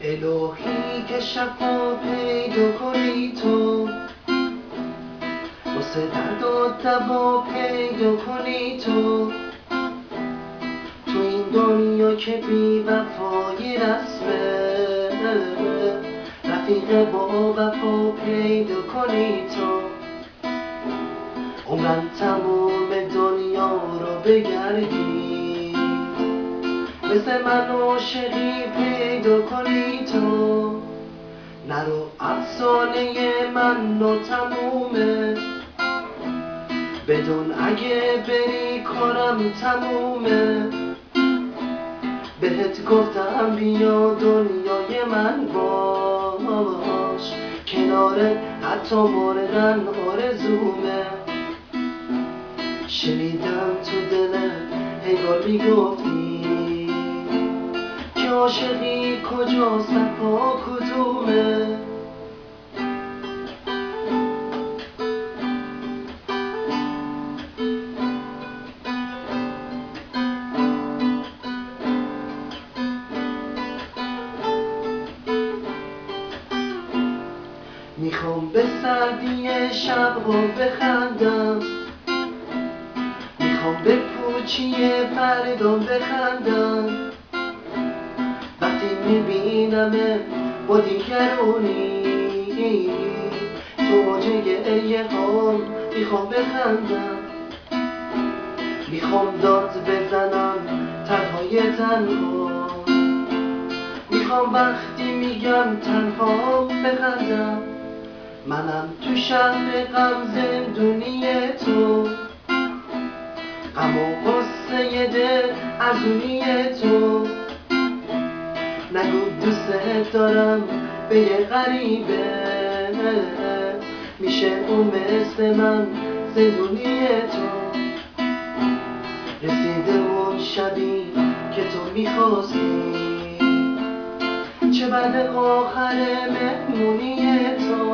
الهی که شفا پیدا کنی تو، واسه درد و دوا پیدا کنی تو این دنیا که بی وفای رسمه، رفیق با وفا پیدا کنی تو. عمرم تموم دنیا رو بگردی، مثل من عاشقی پیدا کنی تو. نرو افسانه من و تمومه، بدون اگه بری کارم تمومه. بهت گفتم بیا دنیای من باش، کناره حتی مردن آرزومه. شنیدم تو دلت هنگار میگفتی که عاشقی کجاست وفا کدومه. میخوام به سردی شب ها بخندم، میخوام به پوچی فردا بخندم. وقتی میبینم با دیگرونی تو موجه یه حال، میخوام بخندم. میخوام داد بزنم تنهای تنها، میخوام وقتی میگم تنها بخندم. منم تو شهر غم زندونی تو، غم و غصه دل ارزونی تو. نگو دوست دارم به یه غریبه، میشه اون مثل من زندونی تو. رسیده اون شبی که تو میخواستی، چه بعد آخر مهمونی تو.